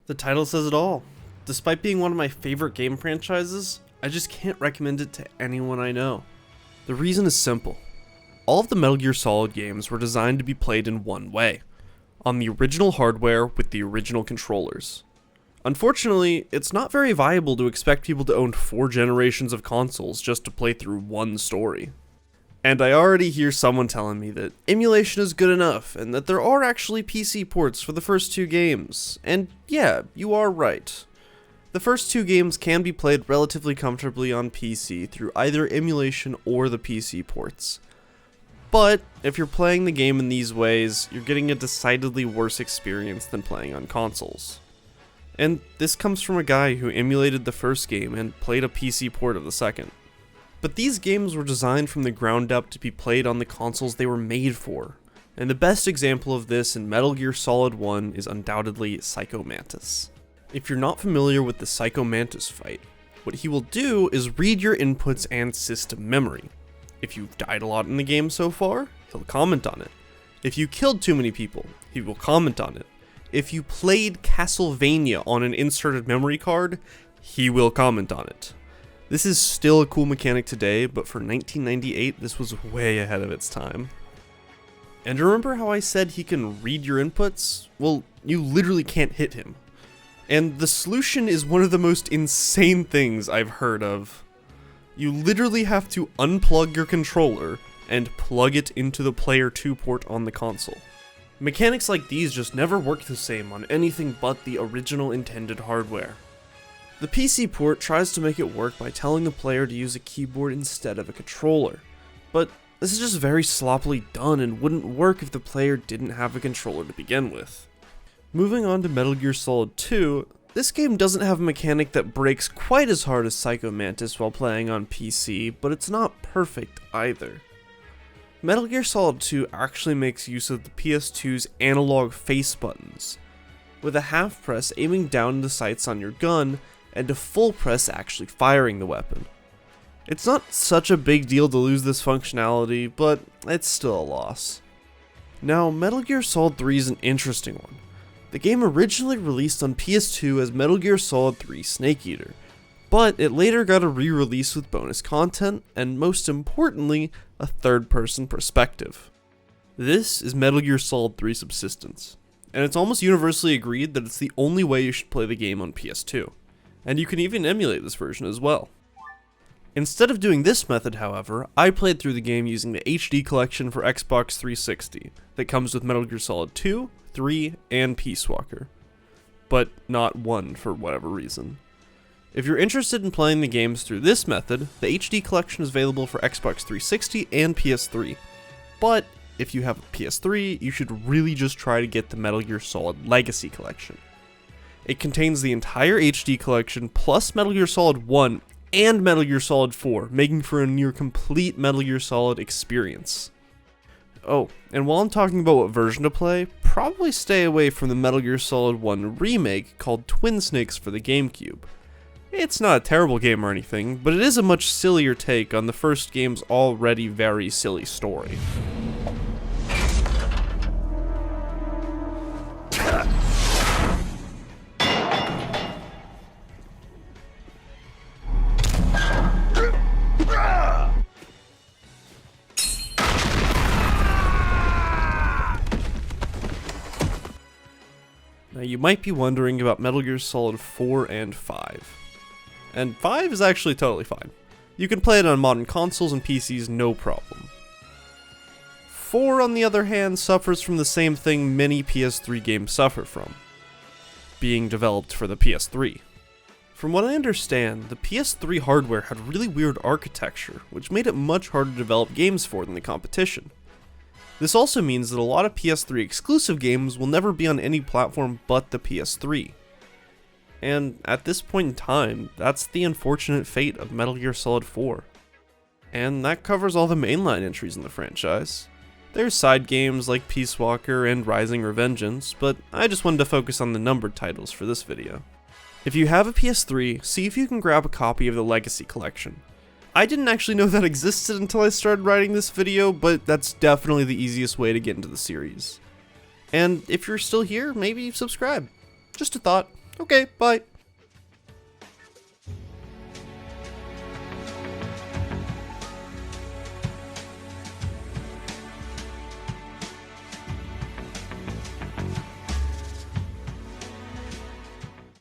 The title says it all. Despite being one of my favorite game franchises, I just can't recommend it to anyone I know. The reason is simple. All of the Metal Gear Solid games were designed to be played in one way, on the original hardware with the original controllers. Unfortunately, it's not very viable to expect people to own 4 generations of consoles just to play through one story. And I already hear someone telling me that emulation is good enough, and that there are actually PC ports for the first 2 games. And yeah, you are right. The first 2 games can be played relatively comfortably on PC through either emulation or the PC ports. But if you're playing the game in these ways, you're getting a decidedly worse experience than playing on consoles. And this comes from a guy who emulated the first game and played a PC port of the second. But these games were designed from the ground up to be played on the consoles they were made for, and the best example of this in Metal Gear Solid 1 is undoubtedly Psycho Mantis. If you're not familiar with the Psycho Mantis fight, what he will do is read your inputs and system memory. If you've died a lot in the game so far, he'll comment on it. If you killed too many people, he will comment on it. If you played Castlevania on an inserted memory card, he will comment on it. This is still a cool mechanic today, but for 1998, this was way ahead of its time. And remember how I said he can read your inputs? Well, you literally can't hit him. And the solution is one of the most insane things I've heard of. You literally have to unplug your controller and plug it into the Player 2 port on the console. Mechanics like these just never work the same on anything but the original intended hardware. The PC port tries to make it work by telling the player to use a keyboard instead of a controller, but this is just very sloppily done and wouldn't work if the player didn't have a controller to begin with. Moving on to Metal Gear Solid 2, this game doesn't have a mechanic that breaks quite as hard as Psycho Mantis while playing on PC, but it's not perfect either. Metal Gear Solid 2 actually makes use of the PS2's analog face buttons, with a half press aiming down the sights on your gun, and a full press actually firing the weapon. It's not such a big deal to lose this functionality, but it's still a loss. Now, Metal Gear Solid 3 is an interesting one. The game originally released on PS2 as Metal Gear Solid 3 Snake Eater, but it later got a re-release with bonus content, and most importantly, a third-person perspective. This is Metal Gear Solid 3 Subsistence, and it's almost universally agreed that it's the only way you should play the game on PS2. And you can even emulate this version as well. Instead of doing this method, however, I played through the game using the HD collection for Xbox 360 that comes with Metal Gear Solid 2, 3, and Peace Walker. But not 1 for whatever reason. If you're interested in playing the games through this method, the HD collection is available for Xbox 360 and PS3. But if you have a PS3, you should really just try to get the Metal Gear Solid Legacy collection. It contains the entire HD collection plus Metal Gear Solid 1 and Metal Gear Solid 4, making for a near complete Metal Gear Solid experience. Oh, and while I'm talking about what version to play, probably stay away from the Metal Gear Solid 1 remake called Twin Snakes for the GameCube. It's not a terrible game or anything, but it is a much sillier take on the first game's already very silly story. Now you might be wondering about Metal Gear Solid 4 and 5. And 5 is actually totally fine. You can play it on modern consoles and PCs no problem. 4, on the other hand, suffers from the same thing many PS3 games suffer from: being developed for the PS3. From what I understand, the PS3 hardware had really weird architecture, which made it much harder to develop games for than the competition. This also means that a lot of PS3 exclusive games will never be on any platform but the PS3. And at this point in time, that's the unfortunate fate of Metal Gear Solid 4. And that covers all the mainline entries in the franchise. There's side games like Peace Walker and Rising Revengeance, but I just wanted to focus on the numbered titles for this video. If you have a PS3, see if you can grab a copy of the Legacy Collection. I didn't actually know that existed until I started writing this video, but that's definitely the easiest way to get into the series. And if you're still here, maybe subscribe. Just a thought. Okay, bye.